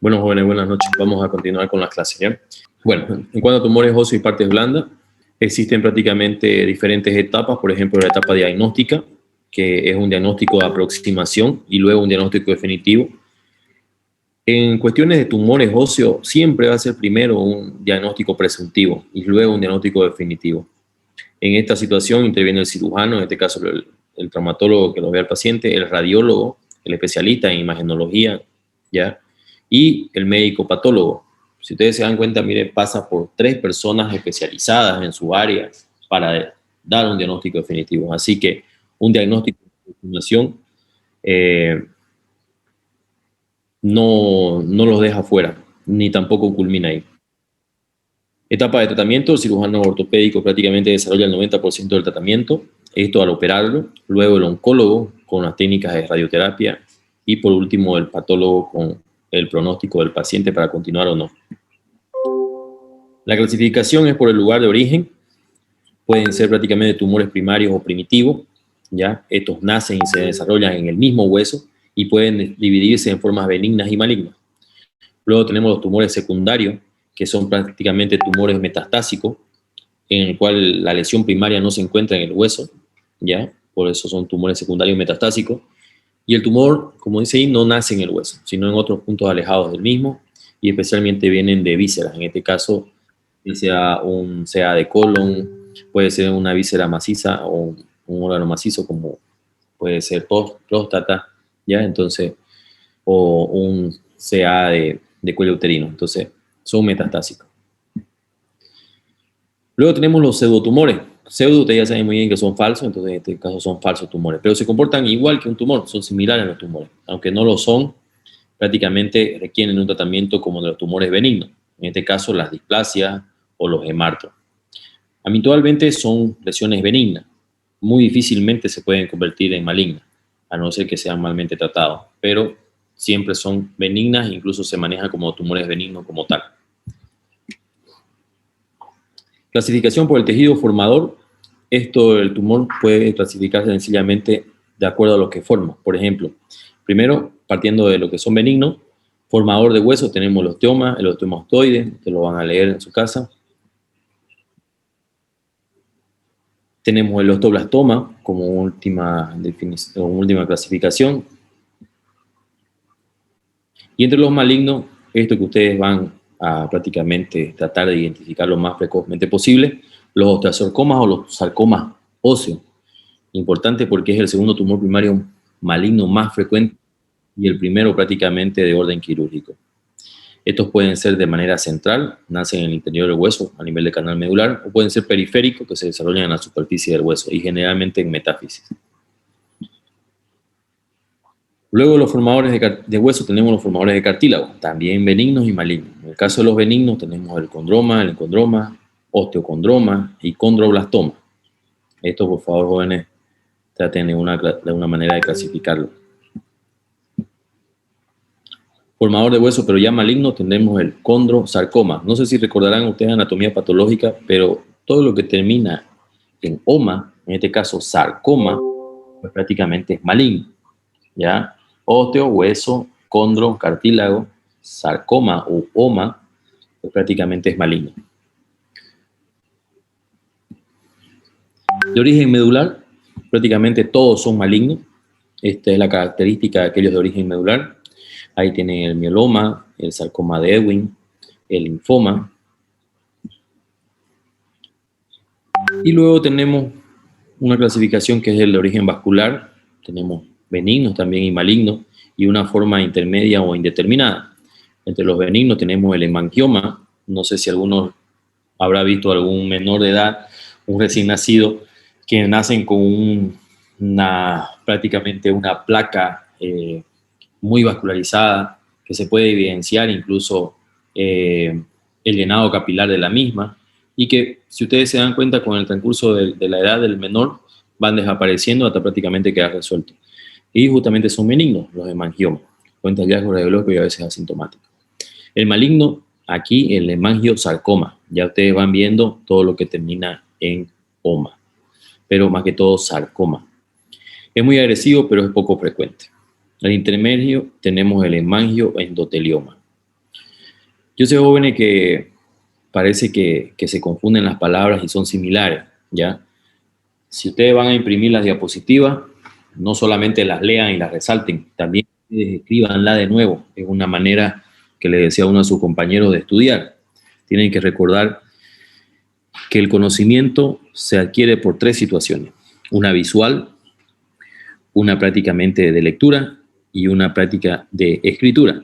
Bueno, jóvenes, buenas noches. Vamos a continuar con las clases, ¿ya? Bueno, en cuanto a tumores óseos y partes blandas, existen prácticamente diferentes etapas. Por ejemplo, la etapa diagnóstica, que es un diagnóstico de aproximación, y luego un diagnóstico definitivo. En cuestiones de tumores óseos, siempre va a ser primero un diagnóstico presuntivo y luego un diagnóstico definitivo. En esta situación interviene el cirujano, en este caso el traumatólogo que lo ve al paciente, el radiólogo, el especialista en imagenología, ¿ya? Y el médico patólogo. Si ustedes se dan cuenta, mire, pasa por 3 personas especializadas en su área para dar un diagnóstico definitivo. Así que un diagnóstico de aproximación no los deja fuera, ni tampoco culmina ahí. Etapa de tratamiento, el cirujano ortopédico prácticamente desarrolla el 90% del tratamiento, esto al operarlo, luego el oncólogo con las técnicas de radioterapia y por último el patólogo con el pronóstico del paciente para continuar o no. La clasificación es por el lugar de origen, pueden ser prácticamente tumores primarios o primitivos, ¿ya? Estos nacen y se desarrollan en el mismo hueso y pueden dividirse en formas benignas y malignas. Luego tenemos los tumores secundarios, que son prácticamente tumores metastásicos, en el cual la lesión primaria no se encuentra en el hueso, ¿ya? Por eso son tumores secundarios metastásicos. Y el tumor, como dice ahí, no nace en el hueso, sino en otros puntos alejados del mismo, y especialmente vienen de vísceras. En este caso, sea un CA de colon, puede ser una víscera maciza o un órgano macizo, como puede ser próstata, ¿ya? Entonces, o un CA de cuello uterino. Entonces, son metastásicos. Luego tenemos los pseudotumores. Pseudo, ustedes ya saben muy bien que son falsos, entonces en este caso son falsos tumores, pero se comportan igual que un tumor, son similares a los tumores, aunque no lo son, prácticamente requieren un tratamiento como de los tumores benignos, en este caso las displasias o los hemartos. Habitualmente son lesiones benignas, muy difícilmente se pueden convertir en malignas, a no ser que sean malmente tratados, pero siempre son benignas, incluso se manejan como tumores benignos como tal. Clasificación por el tejido formador. Esto, el tumor puede clasificarse sencillamente de acuerdo a lo que forma. Por ejemplo, primero, partiendo de lo que son benignos, formador de hueso, tenemos el osteoma, el osteomastoide, que lo van a leer en su casa. Tenemos el osteoblastoma como última clasificación. Y entre los malignos, esto que ustedes van a prácticamente tratar de identificar lo más precozmente posible, los osteosarcomas o los sarcomas óseos. Importante porque es el segundo tumor primario maligno más frecuente y el primero prácticamente de orden quirúrgico. Estos pueden ser de manera central, nacen en el interior del hueso a nivel de canal medular, o pueden ser periféricos que se desarrollan en la superficie del hueso y generalmente en metáfisis. Luego los formadores de hueso tenemos los formadores de cartílago, también benignos y malignos. En el caso de los benignos tenemos el condroma, el encondroma, osteocondroma y condroblastoma. Esto, por favor, jóvenes, traten de una manera de clasificarlo. Formador de hueso, pero ya maligno, tenemos el condrosarcoma. No sé si recordarán ustedes anatomía patológica, pero todo lo que termina en oma, en este caso sarcoma, pues prácticamente es maligno, ¿ya? Ósteo, hueso, condro, cartílago, sarcoma o oma, pues prácticamente es maligno. De origen medular, prácticamente todos son malignos. Esta es la característica de aquellos de origen medular. Ahí tienen el mieloma, el sarcoma de Ewing, el linfoma. Y luego tenemos una clasificación que es el de origen vascular. Tenemos benignos también y malignos, y una forma intermedia o indeterminada. Entre los benignos tenemos el hemangioma. No sé si alguno habrá visto algún menor de edad, un recién nacido, que nacen con prácticamente una placa muy vascularizada, que se puede evidenciar incluso el llenado capilar de la misma, y que, si ustedes se dan cuenta, con el transcurso de la edad del menor, van desapareciendo hasta prácticamente quedar resuelto. Y justamente son benignos los hemangiomas, cuenta hallazgo radiológico y a veces asintomático. El maligno, aquí el hemangiosarcoma, ya ustedes van viendo todo lo que termina en oma, pero más que todo sarcoma. Es muy agresivo, pero es poco frecuente. Al intermedio tenemos el hemangioendotelioma. Yo sé jóvenes que parece que se confunden las palabras y son similares, ¿ya? Si ustedes van a imprimir las diapositivas, no solamente las lean y las resalten, también escríbanla de nuevo. Es una manera que le decía uno a sus compañeros de estudiar. Tienen que recordar que el conocimiento se adquiere por tres situaciones: una visual, una prácticamente de lectura y una práctica de escritura.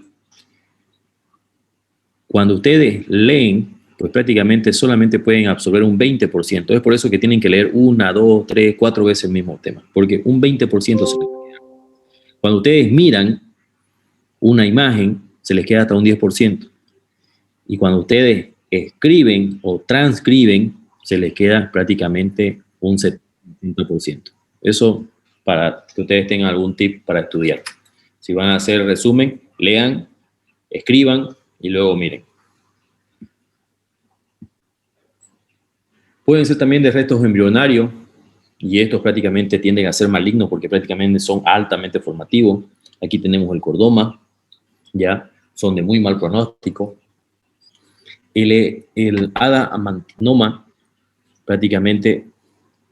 Cuando ustedes leen, pues prácticamente solamente pueden absorber un 20%. Es por eso que tienen que leer una, dos, tres, cuatro veces el mismo tema, porque un 20% se les queda. Cuando ustedes miran una imagen, se les queda hasta un 10%. Y cuando ustedes escriben o transcriben, se les queda prácticamente un 70%. Eso para que ustedes tengan algún tip para estudiar. Si van a hacer resumen, lean, escriban y luego miren. Pueden ser también de restos embrionarios, y estos prácticamente tienden a ser malignos porque prácticamente son altamente formativos. Aquí tenemos el cordoma, ya son de muy mal pronóstico. El adamantinoma, prácticamente,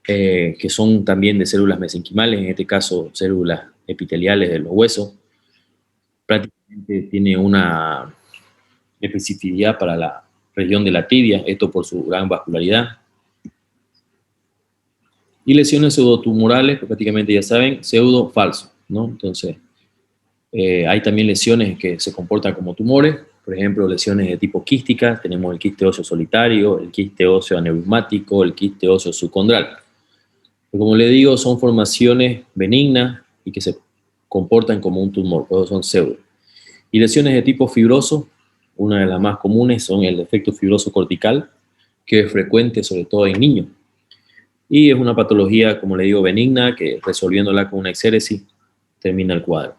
que son también de células mesenquimales, en este caso células epiteliales de los huesos, prácticamente tiene una especificidad para la región de la tibia, esto por su gran vascularidad. Y lesiones pseudotumorales, que prácticamente ya saben, pseudo falso, ¿no? Entonces, hay también lesiones que se comportan como tumores, por ejemplo, lesiones de tipo quística, tenemos el quiste óseo solitario, el quiste óseo aneumático, el quiste óseo subcondral. Como le digo, son formaciones benignas y que se comportan como un tumor, todos son pseudo. Y lesiones de tipo fibroso, una de las más comunes son el defecto fibroso cortical, que es frecuente sobre todo en niños. Y es una patología, como le digo, benigna, que resolviéndola con una exéresis termina el cuadro.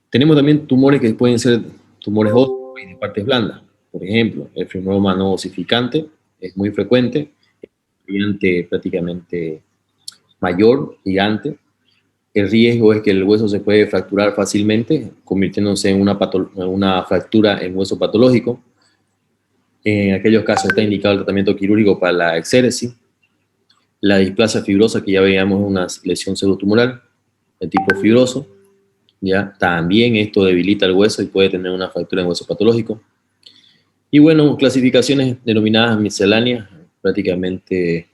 Tenemos también tumores que pueden ser tumores óseos y de partes blandas. Por ejemplo, el fibroма no osificante es muy frecuente, gigante prácticamente mayor, gigante. El riesgo es que el hueso se puede fracturar fácilmente, convirtiéndose en una fractura en hueso patológico. En aquellos casos está indicado el tratamiento quirúrgico para la exéresis. La displasia fibrosa, que ya veíamos, es una lesión pseudotumoral de tipo fibroso. ¿Ya? También esto debilita el hueso y puede tener una fractura en hueso patológico. Y bueno, clasificaciones denominadas misceláneas, prácticamente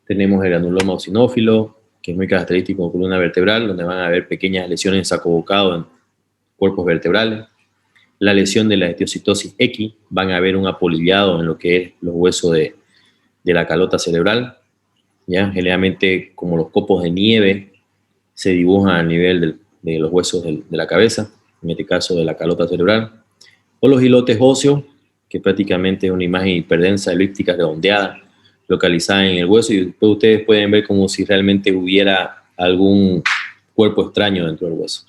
tenemos el granuloma eosinófilo, que es muy característico de columna vertebral, donde van a haber pequeñas lesiones en sacobocado en cuerpos vertebrales. La lesión de la esteocitosis X, van a haber un apolillado en lo que es los huesos de la calota cerebral. ¿Ya? Generalmente, como los copos de nieve, se dibujan a nivel de los huesos de la cabeza, en este caso de la calota cerebral, o los islotes óseos, que prácticamente es una imagen hiperdensa elíptica redondeada, localizada en el hueso, y después ustedes pueden ver como si realmente hubiera algún cuerpo extraño dentro del hueso.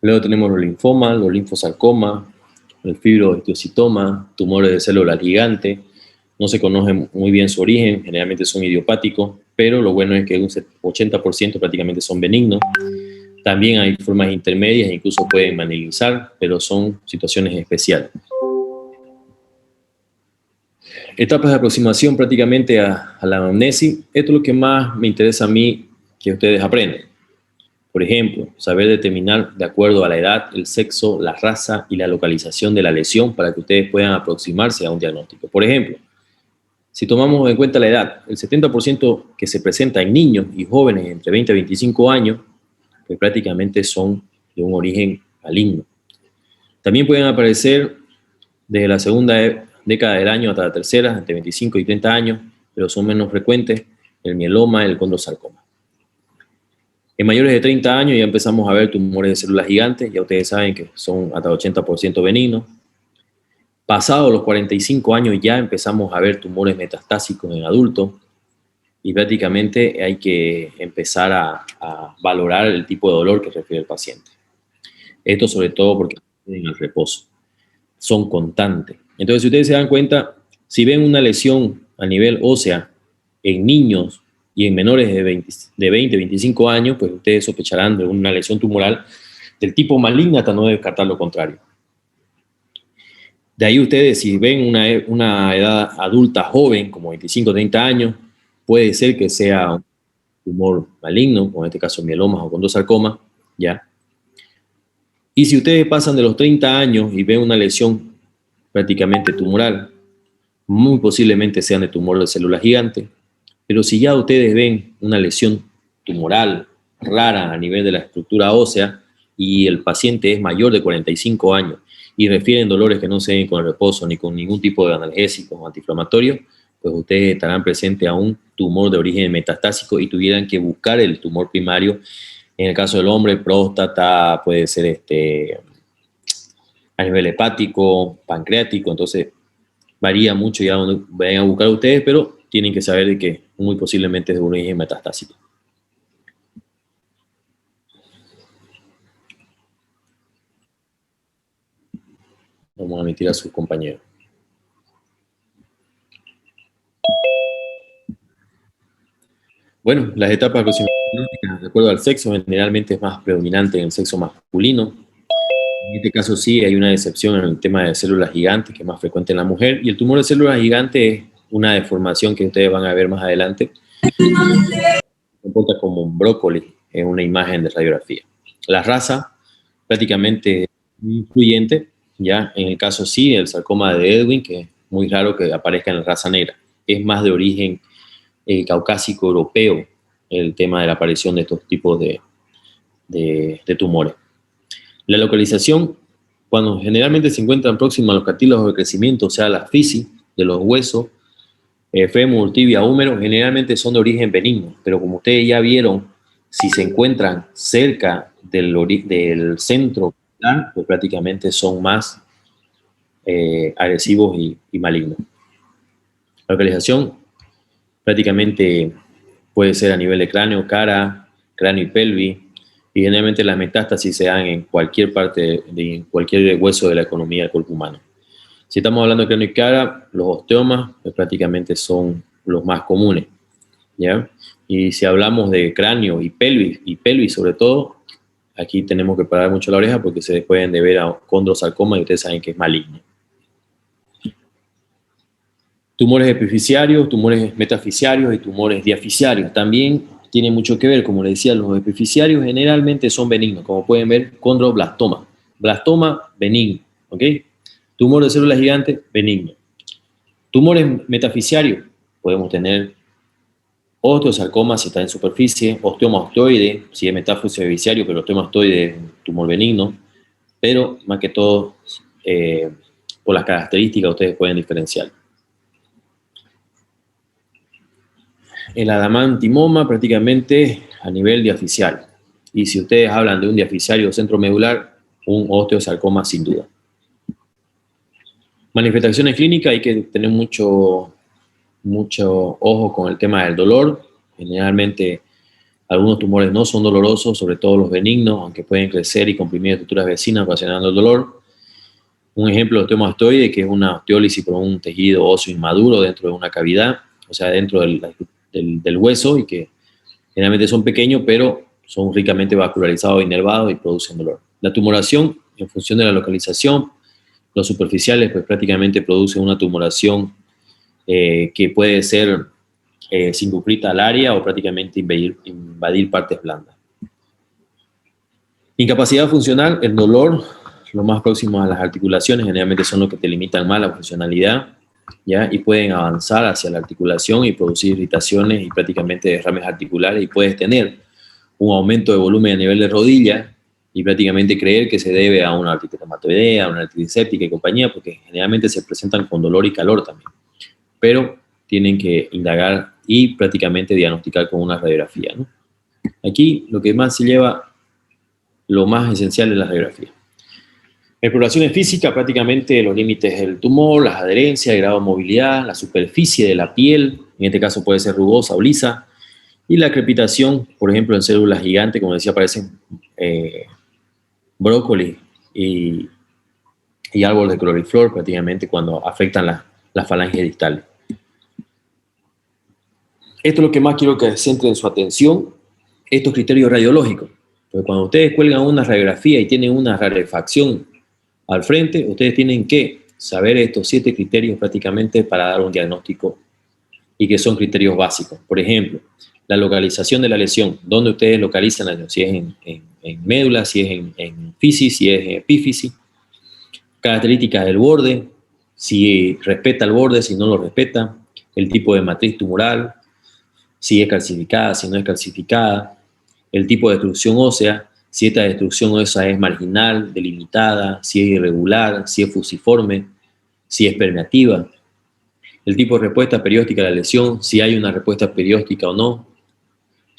Luego tenemos los linfomas, los linfosarcomas, el fibrohistiocytoma, tumores de células gigantes. No se conoce muy bien su origen, generalmente son idiopáticos, pero lo bueno es que un 80% prácticamente son benignos. También hay formas intermedias e incluso pueden malignizar, pero son situaciones especiales. Etapas de aproximación prácticamente a la anamnesis. Esto es lo que más me interesa a mí que ustedes aprendan. Por ejemplo, saber determinar de acuerdo a la edad, el sexo, la raza y la localización de la lesión para que ustedes puedan aproximarse a un diagnóstico. Por ejemplo, si tomamos en cuenta la edad, el 70% que se presenta en niños y jóvenes entre 20 y 25 años, pues prácticamente son de un origen maligno. También pueden aparecer desde la segunda década del año hasta la tercera, entre 25 y 30 años, pero son menos frecuentes el mieloma y el condrosarcoma. En mayores de 30 años ya empezamos a ver tumores de células gigantes, ya ustedes saben que son hasta 80% benignos. Pasados los 45 años ya empezamos a ver tumores metastásicos en adultos y prácticamente hay que empezar a valorar el tipo de dolor que refiere el paciente. Esto sobre todo porque en el reposo son constantes. Entonces, si ustedes se dan cuenta, si ven una lesión a nivel ósea en niños y en menores de 20 a 25 años, pues ustedes sospecharán de una lesión tumoral del tipo maligna hasta no descartar lo contrario. De ahí ustedes, si ven una edad adulta joven, como 25 o 30 años, puede ser que sea un tumor maligno, como en este caso mielomas o condrosarcoma, ¿ya? Y si ustedes pasan de los 30 años y ven una lesión prácticamente tumoral, muy posiblemente sean de tumor de células gigantes, pero si ya ustedes ven una lesión tumoral rara a nivel de la estructura ósea y el paciente es mayor de 45 años y refieren dolores que no se ven con el reposo ni con ningún tipo de analgésico o antiinflamatorio, pues ustedes estarán presentes a un tumor de origen metastásico y tuvieran que buscar el tumor primario. En el caso del hombre, próstata, puede ser a nivel hepático, pancreático, entonces varía mucho ya donde vayan a buscar ustedes, pero tienen que saber de que muy posiblemente es de origen metastásico. Vamos a admitir a sus compañeros. Bueno, las etapas aproximáticas, de acuerdo al sexo, generalmente es más predominante en el sexo masculino. En este caso sí hay una excepción en el tema de células gigantes, que es más frecuente en la mujer, y el tumor de células gigantes es una deformación que ustedes van a ver más adelante. Se comporta como un brócoli en una imagen de radiografía. La raza prácticamente influyente, ya en el caso sí, el sarcoma de Ewing, que es muy raro que aparezca en la raza negra, es más de origen caucásico europeo el tema de la aparición de estos tipos de tumores. La localización, cuando generalmente se encuentran próximos a los cartílagos de crecimiento, o sea, la fisis de los huesos, fémur, tibia, húmero, generalmente son de origen benigno, pero como ustedes ya vieron, si se encuentran cerca del centro, pues prácticamente son más agresivos y malignos. La localización prácticamente puede ser a nivel de cráneo, cara, cráneo y pelvis, y generalmente las metástasis se dan en cualquier parte, en cualquier hueso de la economía del cuerpo humano. Si estamos hablando de cráneo y cara, los osteomas pues, prácticamente son los más comunes, ¿ya? Y si hablamos de cráneo y pelvis sobre todo, aquí tenemos que parar mucho la oreja porque se pueden deber a condrosarcoma y ustedes saben que es maligno. Tumores epifisiarios, tumores metafisiarios y tumores diafisiarios también tienen mucho que ver. Como les decía, los epifisiarios generalmente son benignos, como pueden ver, condroblastoma. Blastoma, benigno, ¿ok? Tumor de células gigantes, benigno. Tumores metafisiarios, podemos tener osteosarcoma si está en superficie, osteoma osteoide, si es metafisiario, pero osteoma osteoide es un tumor benigno, pero más que todo, por las características ustedes pueden diferenciar. El adamantimoma prácticamente a nivel diafisiario. Y si ustedes hablan de un diafisiario centromedular, un osteosarcoma sin duda. Manifestaciones clínicas, hay que tener mucho ojo con el tema del dolor. Generalmente algunos tumores no son dolorosos, sobre todo los benignos, aunque pueden crecer y comprimir estructuras vecinas ocasionando el dolor. Un ejemplo de osteoma osteoide, que es una osteólisis por un tejido óseo inmaduro dentro de una cavidad, o sea, dentro del hueso, y que generalmente son pequeños, pero son ricamente vascularizados, inervados y producen dolor. La tumoración, en función de la localización, los superficiales pues prácticamente producen una tumoración que puede ser circunscrita al área o prácticamente invadir partes blandas. Incapacidad funcional, el dolor, lo más próximo a las articulaciones, generalmente son los que te limitan más la funcionalidad, ¿ya? Y pueden avanzar hacia la articulación y producir irritaciones y prácticamente derrames articulares, y puedes tener un aumento de volumen a nivel de rodilla y prácticamente creer que se debe a una artritis reumatoidea, a una artritis séptica y compañía, porque generalmente se presentan con dolor y calor también. Pero tienen que indagar y prácticamente diagnosticar con una radiografía, ¿no? Aquí lo que más se lleva, lo más esencial es la radiografía. Exploraciones físicas, prácticamente los límites del tumor, las adherencias, el grado de movilidad, la superficie de la piel, en este caso puede ser rugosa o lisa, y la crepitación, por ejemplo, en células gigantes, como decía, aparecen brócoli y árboles de coliflor prácticamente cuando afectan la falange distal. Esto es lo que más quiero que centren su atención, estos criterios radiológicos, Porque cuando ustedes cuelgan una radiografía y tienen una rarefacción al frente, ustedes tienen que saber estos 7 criterios prácticamente para dar un diagnóstico y que son criterios básicos. Por ejemplo, la localización de la lesión, dónde ustedes localizan la lesión, si es en médula, si es en fisis, si es en epífisis, características del borde, si respeta el borde, si no lo respeta, el tipo de matriz tumoral, si es calcificada, si no es calcificada, el tipo de destrucción ósea, si esta destrucción ósea es marginal, delimitada, si es irregular, si es fusiforme, si es permeativa, el tipo de respuesta perióstica a la lesión, si hay una respuesta perióstica o no,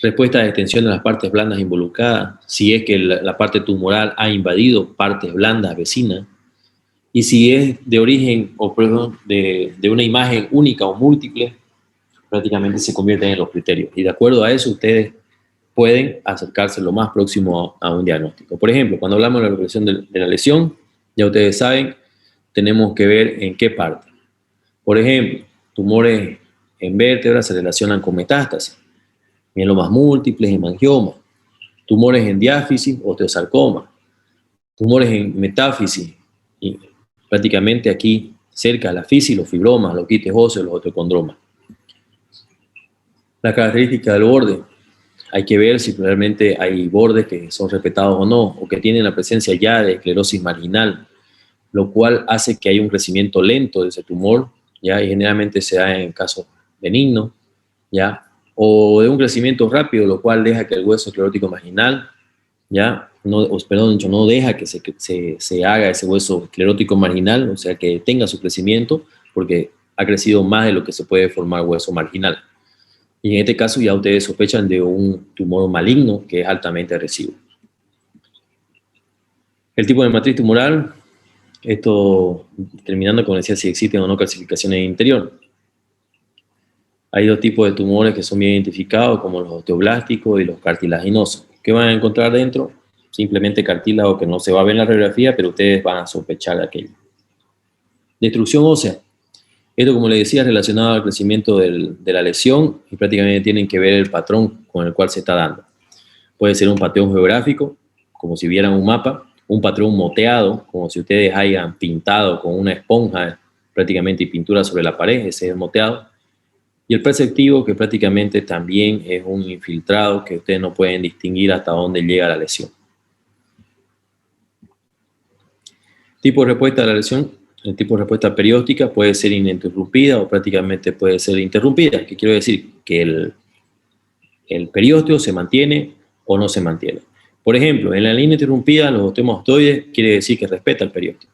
respuesta de extensión de las partes blandas involucradas, si es que la parte tumoral ha invadido partes blandas vecinas, y si es de origen o perdón, de una imagen única o múltiple, prácticamente se convierten en los criterios. Y de acuerdo a eso, ustedes pueden acercarse lo más próximo a un diagnóstico. Por ejemplo, cuando hablamos de la localización de la lesión, ya ustedes saben, tenemos que ver en qué parte. Por ejemplo, tumores en vértebras se relacionan con metástasis, mielomas múltiples, hemangioma, tumores en diáfisis, osteosarcoma, tumores en metáfisis, y prácticamente aquí cerca de la fisis, los fibromas, los quites óseos, los osteocondromas. La característica del borde, hay que ver si realmente hay bordes que son respetados o no, o que tienen la presencia ya de esclerosis marginal, lo cual hace que haya un crecimiento lento de ese tumor, ¿ya? Y generalmente se da en casos benignos, ¿ya? O de un crecimiento rápido, lo cual deja que el hueso esclerótico marginal, ¿ya? No deja que se haga ese hueso esclerótico marginal, o sea, que tenga su crecimiento, porque ha crecido más de lo que se puede formar hueso marginal. Y en este caso ya ustedes sospechan de un tumor maligno que es altamente agresivo. El tipo de matriz tumoral, esto terminando con decía si existen o no calcificaciones en el interior. Hay 2 tipos de tumores que son bien identificados, como los osteoblásticos y los cartilaginosos. ¿Qué van a encontrar dentro? Simplemente cartílago que no se va a ver en la radiografía, pero ustedes van a sospechar de aquello. Destrucción ósea. Esto, como les decía, es relacionado al crecimiento de la lesión y prácticamente tienen que ver el patrón con el cual se está dando. Puede ser un patrón geográfico, como si vieran un mapa, un patrón moteado, como si ustedes hayan pintado con una esponja prácticamente y pintura sobre la pared, ese es moteado. Y el perceptivo, que prácticamente también es un infiltrado que ustedes no pueden distinguir hasta dónde llega la lesión. Tipo de respuesta a la lesión. El tipo de respuesta perióstica puede ser ininterrumpida o prácticamente puede ser interrumpida. ¿Qué quiero decir? Que el periósteo se mantiene o no se mantiene. Por ejemplo, en la línea interrumpida, los osteomas osteoides quiere decir que respeta el periósteo.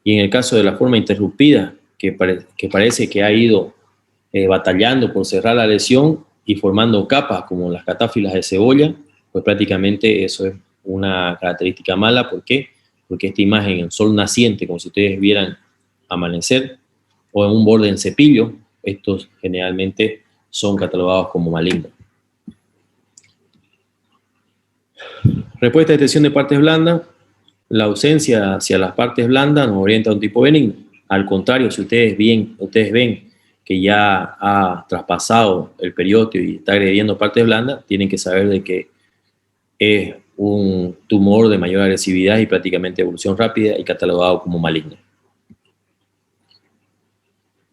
Y en el caso de la forma interrumpida, que parece que ha ido batallando por cerrar la lesión y formando capas como las catáfilas de cebolla, pues prácticamente eso es una característica mala. ¿Por qué? Porque esta imagen en sol naciente, como si ustedes vieran amanecer, o en un borde en cepillo, estos generalmente son catalogados como malignos. Respuesta de detección de partes blandas. La ausencia hacia las partes blandas nos orienta a un tipo benigno. Al contrario, si ustedes ven que ya ha traspasado el periósteo y está agrediendo partes blandas, tienen que saber de que es un tumor de mayor agresividad y prácticamente evolución rápida y catalogado como maligno.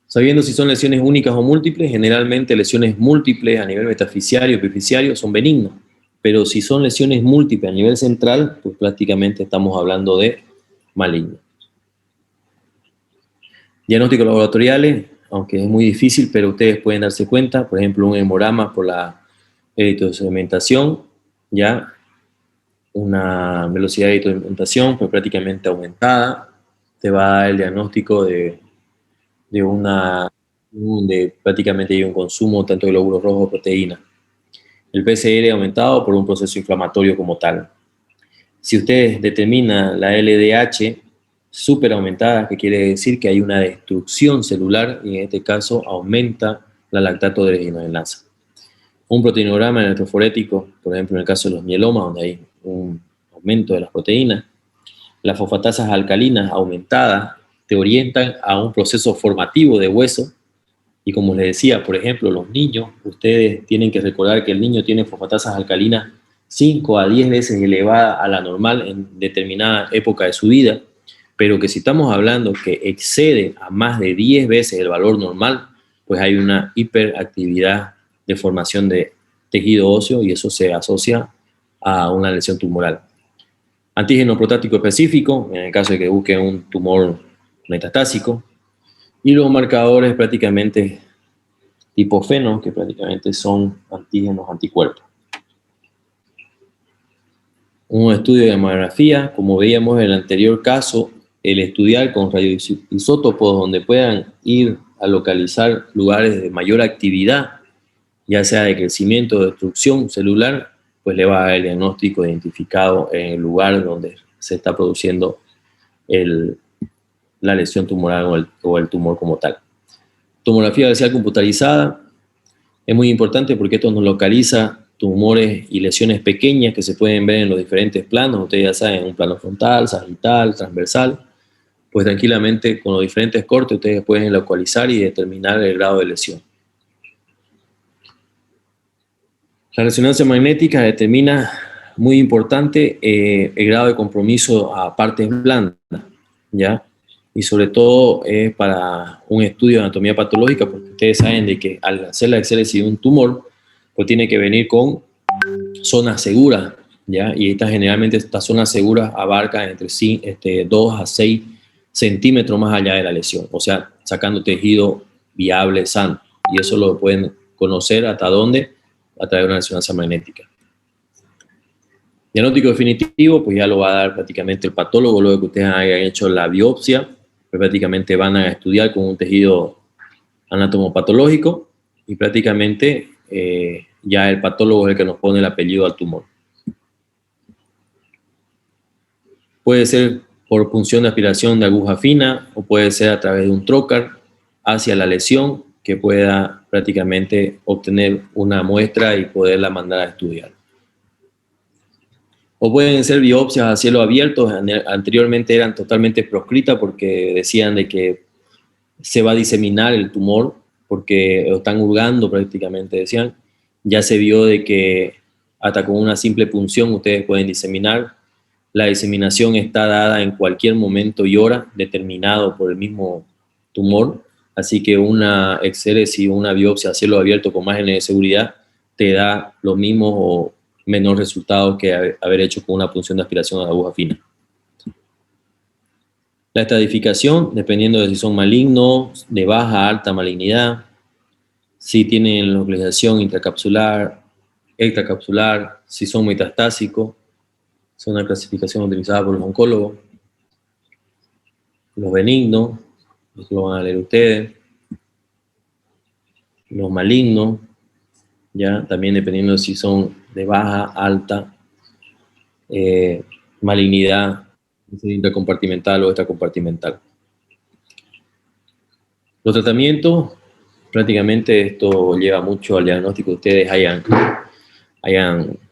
Sabiendo si son lesiones únicas o múltiples, generalmente lesiones múltiples a nivel metafisiario y epifisiario son benignos, pero si son lesiones múltiples a nivel central, pues prácticamente estamos hablando de maligno. Diagnósticos laboratoriales, aunque es muy difícil, pero ustedes pueden darse cuenta, por ejemplo, un hemograma por la eritrosegmentación, ya una velocidad de eritrosegmentación pues prácticamente aumentada, te va a dar el diagnóstico de prácticamente hay un consumo tanto de glóbulos rojos o proteínas. El PCR aumentado por un proceso inflamatorio como tal. Si ustedes determinan la LDH súper aumentada, que quiere decir que hay una destrucción celular, y en este caso aumenta la lactato deshidrogenasa. Un proteinograma electroforético, por ejemplo en el caso de los mielomas, donde hay un aumento de las proteínas, las fosfatasas alcalinas aumentadas te orientan a un proceso formativo de hueso, y como les decía, por ejemplo, los niños, ustedes tienen que recordar que el niño tiene fosfatasas alcalinas 5 a 10 veces elevada a la normal en determinada época de su vida, pero que si estamos hablando que excede a más de 10 veces el valor normal, pues hay una hiperactividad de formación de tejido óseo y eso se asocia a una lesión tumoral. Antígeno prostático específico, en el caso de que busque un tumor metastásico, y los marcadores prácticamente tipo feno, que prácticamente son antígenos anticuerpos. Un estudio de mamografía, como veíamos en el anterior caso, el estudiar con radioisótopos donde puedan ir a localizar lugares de mayor actividad, ya sea de crecimiento o destrucción celular, pues le va a dar el diagnóstico identificado en el lugar donde se está produciendo la lesión tumoral o el tumor como tal. Tomografía parcial computarizada es muy importante porque esto nos localiza tumores y lesiones pequeñas que se pueden ver en los diferentes planos. Ustedes ya saben, un plano frontal, sagital, transversal. Pues tranquilamente con los diferentes cortes ustedes pueden localizar y determinar el grado de lesión. La resonancia magnética determina, muy importante, el grado de compromiso a partes blandas, ¿ya? Y sobre todo es para un estudio de anatomía patológica, porque ustedes saben de que al hacer la exéresis de un tumor, pues tiene que venir con zonas seguras, ¿ya? Y generalmente estas zonas seguras abarcan entre 2 a 6 centímetros más allá de la lesión, o sea, sacando tejido viable, sano. Y eso lo pueden conocer hasta dónde, a través de una resonancia magnética. Diagnóstico definitivo, pues ya lo va a dar prácticamente el patólogo luego que ustedes hayan hecho la biopsia, pues prácticamente van a estudiar con un tejido anatomopatológico y prácticamente ya el patólogo es el que nos pone el apellido al tumor. Puede ser por punción de aspiración de aguja fina o puede ser a través de un trocar hacia la lesión que pueda prácticamente obtener una muestra y poderla mandar a estudiar. O pueden ser biopsias a cielo abierto, anteriormente eran totalmente proscritas porque decían de que se va a diseminar el tumor, porque lo están hurgando prácticamente, decían. Ya se vio de que hasta con una simple punción ustedes pueden diseminar. La diseminación está dada en cualquier momento y hora, determinado por el mismo tumor. Así que una exéresis o una biopsia a cielo abierto con márgenes de seguridad te da lo mismo o menor resultado que haber hecho con una punción de aspiración a aguja fina. La estratificación, dependiendo de si son malignos, de baja, alta malignidad, si tienen localización intracapsular, extracapsular, si son metastásicos, es una clasificación utilizada por los oncólogos. Los benignos, eso lo van a leer ustedes. Los malignos, ya también dependiendo de si son de baja, alta, malignidad, intracompartimental o extracompartimental. Los tratamientos, prácticamente esto lleva mucho al diagnóstico que ustedes hayan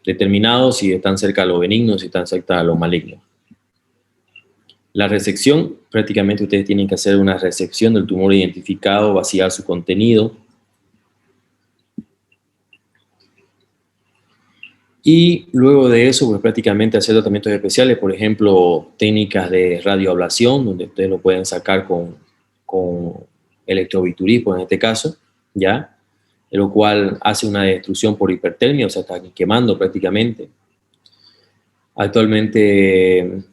determinado si están cerca de lo benigno, si están cerca de lo maligno. La resección, prácticamente ustedes tienen que hacer una resección del tumor identificado, vaciar su contenido. Y luego de eso, pues prácticamente hacer tratamientos especiales, por ejemplo, técnicas de radioablación, donde ustedes lo pueden sacar con electroviturismo en este caso, ¿ya? Lo cual hace una destrucción por hipertermia, o sea, está quemando prácticamente. Actualmente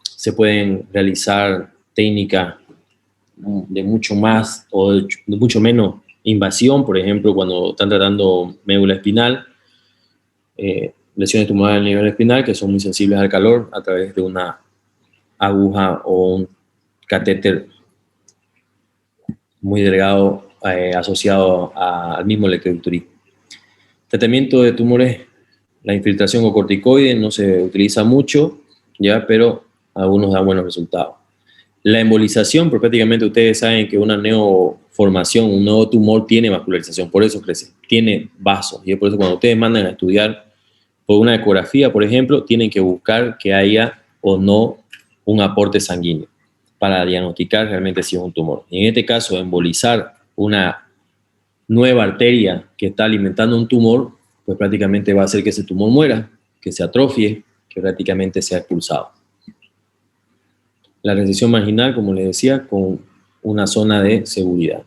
se pueden realizar técnicas de mucho más o de mucho menos invasión, por ejemplo, cuando están tratando médula espinal, lesiones tumorales a nivel espinal que son muy sensibles al calor a través de una aguja o un catéter muy delgado asociado al mismo electrobisturí. Tratamiento de tumores, la infiltración con corticoides no se utiliza mucho, ya, pero algunos dan buenos resultados. La embolización, porque prácticamente ustedes saben que una neoformación, un nuevo tumor tiene vascularización, por eso crece, tiene vasos, y es por eso cuando ustedes mandan a estudiar por una ecografía, por ejemplo, tienen que buscar que haya o no un aporte sanguíneo para diagnosticar realmente si es un tumor. Y en este caso, embolizar una nueva arteria que está alimentando un tumor, pues prácticamente va a hacer que ese tumor muera. que se atrofie, que prácticamente sea expulsado. La resección marginal, como les decía, con una zona de seguridad.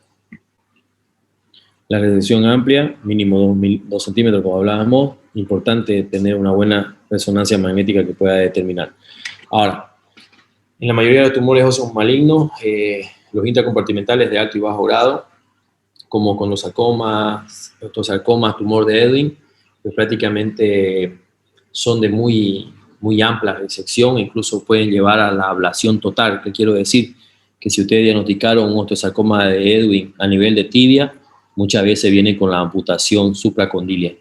La resección amplia, mínimo 2 centímetros, como hablábamos, importante tener una buena resonancia magnética que pueda determinar. Ahora, en la mayoría de los tumores óseos malignos, los intracompartimentales de alto y bajo grado, como con los sarcomas, tumor de Ewing, pues prácticamente son de muy amplia resección, incluso pueden llevar a la ablación total. ¿Qué quiero decir? Que si ustedes diagnosticaron un osteosarcoma de Ewing a nivel de tibia, muchas veces viene con la amputación supracondilia.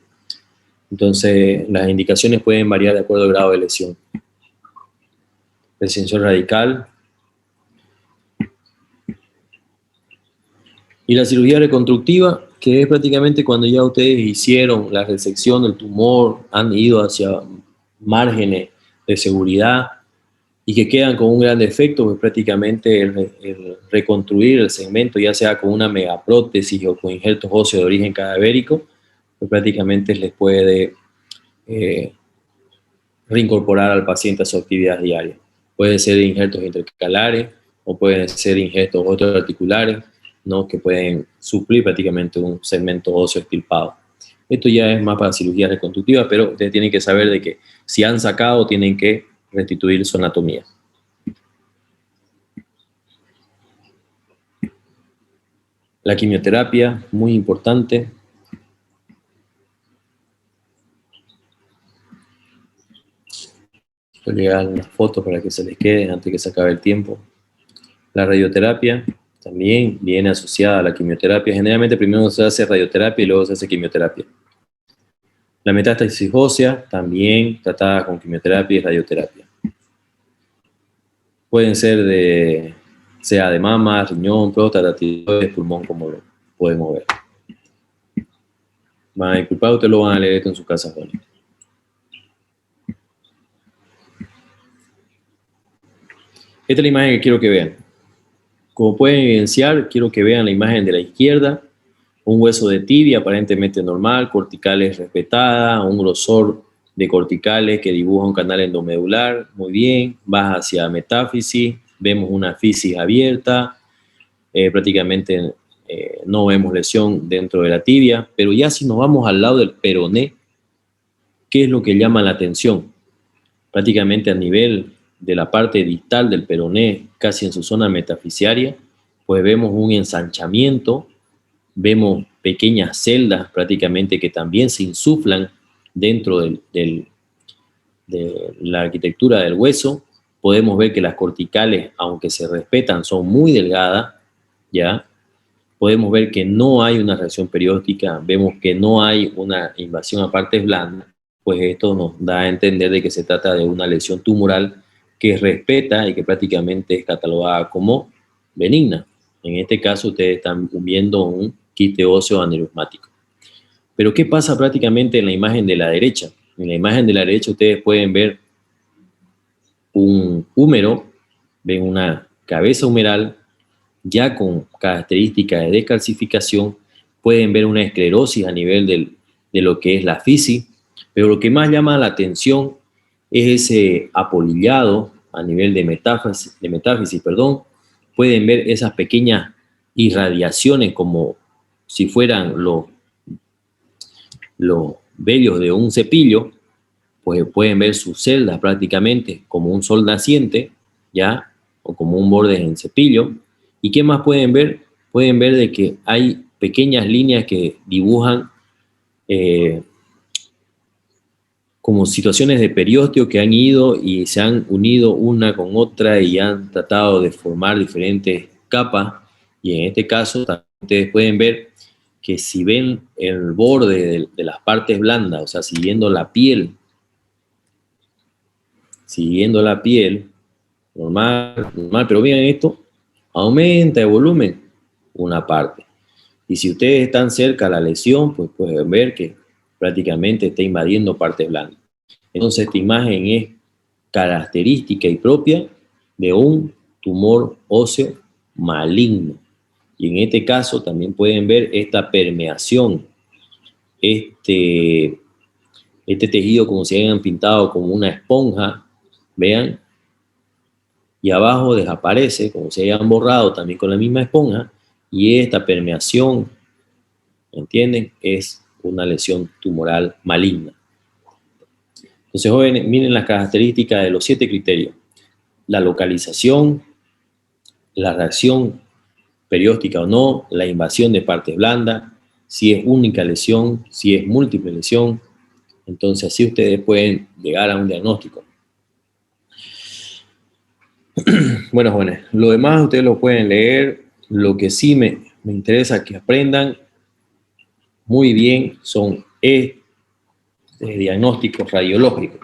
Entonces, las indicaciones pueden variar de acuerdo al grado de lesión. Resección radical. Y la cirugía reconstructiva, que es prácticamente cuando ya ustedes hicieron la resección del tumor, han ido hacia márgenes de seguridad y que quedan con un gran defecto, pues prácticamente el reconstruir el segmento, ya sea con una megaprótesis o con injertos óseos de origen cadavérico, pues prácticamente les puede reincorporar al paciente a su actividad diaria. Pueden ser injertos intercalares o pueden ser injertos osteoarticulares, ¿no? Que pueden suplir prácticamente un segmento óseo extirpado. Esto ya es más para cirugía reconstructiva, pero ustedes tienen que saber de que si han sacado, tienen que restituir su anatomía. La quimioterapia, muy importante. Voy a dar unas fotos para que se les quede antes que se acabe el tiempo. La radioterapia también viene asociada a la quimioterapia. Generalmente primero se hace radioterapia y luego se hace quimioterapia. La metástasis ósea también tratada con quimioterapia y radioterapia. Pueden ser sea de mama, riñón, próstata, tiroides, pulmón, como lo podemos ver. Van a disculpar, ustedes lo van a leer esto en su casa, Juan. Esta es la imagen que quiero que vean. Como pueden evidenciar, quiero que vean la imagen de la izquierda. Un hueso de tibia aparentemente normal, corticales respetada, un grosor de corticales que dibuja un canal endomedular, muy bien, baja hacia metáfisis, vemos una fisis abierta, prácticamente no vemos lesión dentro de la tibia, pero ya si nos vamos al lado del peroné, ¿qué es lo que llama la atención? Prácticamente a nivel de la parte distal del peroné, casi en su zona metafisiaria, pues vemos un ensanchamiento, vemos pequeñas celdas prácticamente que también se insuflan dentro de la arquitectura del hueso. Podemos ver que las corticales, aunque se respetan, son muy delgadas, ¿ya? Podemos ver que no hay una reacción perióstica, vemos que no hay una invasión a partes blandas, pues esto nos da a entender de que se trata de una lesión tumoral que respeta y que prácticamente es catalogada como benigna. En este caso ustedes están viendo un quiste óseo aneurysmático. Pero ¿qué pasa prácticamente en la imagen de la derecha? En la imagen de la derecha ustedes pueden ver un húmero, ven una cabeza humeral ya con características de descalcificación, pueden ver una esclerosis a nivel de lo que es la fisis, pero lo que más llama la atención es ese apolillado a nivel de metáfisis, pueden ver esas pequeñas irradiaciones como si fueran los vellos de un cepillo, pues pueden ver sus celdas prácticamente como un sol naciente, ¿ya? O como un borde en cepillo. ¿Y qué más pueden ver? Pueden ver de que hay pequeñas líneas que dibujan como situaciones de periósteo que han ido y se han unido una con otra y han tratado de formar diferentes capas. Y en este caso también ustedes pueden ver que si ven el borde de las partes blandas, o sea, siguiendo la piel, normal, pero vean esto, aumenta de volumen una parte. Y si ustedes están cerca a la lesión, pues pueden ver que prácticamente está invadiendo partes blandas. Entonces esta imagen es característica y propia de un tumor óseo maligno. Y en este caso también pueden ver esta permeación, este tejido como si hayan pintado como una esponja, vean, y abajo desaparece, como si hayan borrado también con la misma esponja, y esta permeación, ¿entienden? Es una lesión tumoral maligna. Entonces, jóvenes, miren las características de los 7 criterios. La localización, la reacción periódica o no, la invasión de partes blandas, si es única lesión, si es múltiple lesión. Entonces, así ustedes pueden llegar a un diagnóstico. Bueno, jóvenes, lo demás ustedes lo pueden leer. Lo que sí me interesa que aprendan muy bien son diagnósticos radiológicos.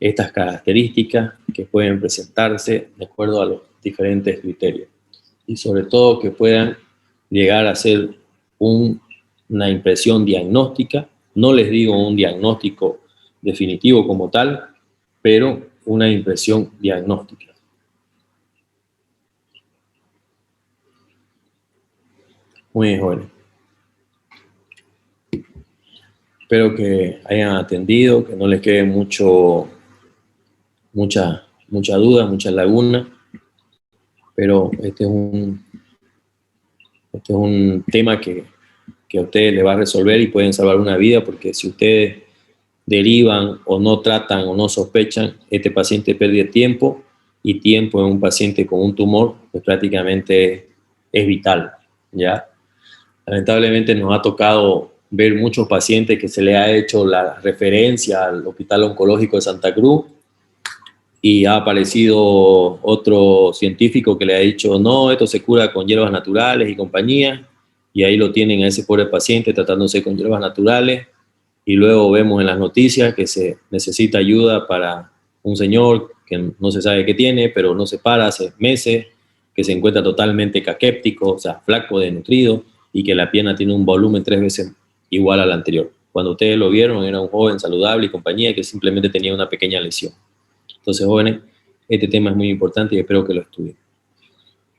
Estas características que pueden presentarse de acuerdo a los diferentes criterios. Y sobre todo que puedan llegar a hacer una impresión diagnóstica. No les digo un diagnóstico definitivo como tal, pero una impresión diagnóstica. Muy bien, jóvenes. Espero que hayan atendido, que no les quede mucha duda, mucha laguna, pero este es un tema que a ustedes les va a resolver y pueden salvar una vida, porque si ustedes derivan o no tratan o no sospechan, este paciente pierde tiempo, y tiempo en un paciente con un tumor pues prácticamente es vital, ¿ya? Lamentablemente nos ha tocado ver muchos pacientes que se le ha hecho la referencia al Hospital Oncológico de Santa Cruz y ha aparecido otro científico que le ha dicho, no, esto se cura con hierbas naturales y compañía, y ahí lo tienen a ese pobre paciente tratándose con hierbas naturales, y luego vemos en las noticias que se necesita ayuda para un señor que no se sabe qué tiene, pero no se para hace meses, que se encuentra totalmente caquéptico, o sea, flaco, desnutrido, y que la pierna tiene un volumen 3 veces igual al anterior. Cuando ustedes lo vieron, era un joven saludable y compañía que simplemente tenía una pequeña lesión. Entonces, jóvenes, este tema es muy importante y espero que lo estudien.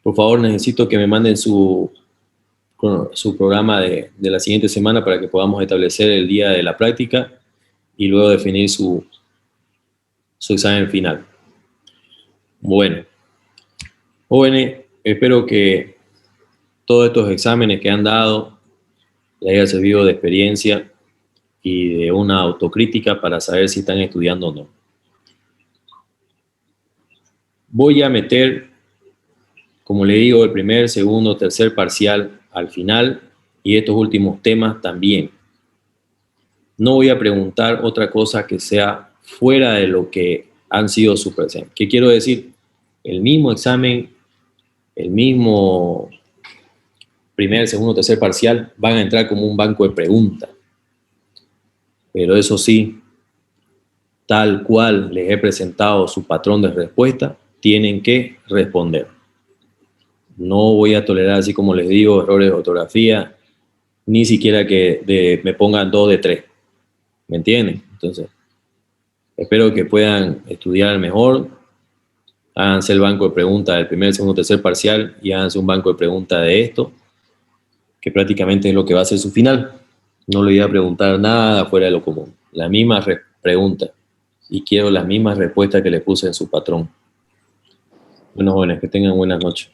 Por favor, necesito que me manden su programa de la siguiente semana para que podamos establecer el día de la práctica y luego definir su examen final. Bueno, jóvenes, espero que todos estos exámenes que han dado les haya servido de experiencia y de una autocrítica para saber si están estudiando o no. Voy a meter, como le digo, el primer, segundo, tercer parcial al final y estos últimos temas también. No voy a preguntar otra cosa que sea fuera de lo que han sido sus presentes. ¿Qué quiero decir? El mismo examen, el mismo primer, segundo, tercer parcial van a entrar como un banco de preguntas. Pero eso sí, tal cual les he presentado su patrón de respuesta, tienen que responder. No voy a tolerar, así como les digo, errores de ortografía, ni siquiera que me pongan 2 de 3. ¿Me entienden? Entonces, espero que puedan estudiar mejor. Háganse el banco de preguntas del primer, segundo, tercer parcial y háganse un banco de preguntas de esto, que prácticamente es lo que va a ser su final. No le voy a preguntar nada fuera de lo común. La misma pregunta. Y quiero las mismas respuestas que le puse en su patrón. Bueno, jóvenes, que tengan buenas noches.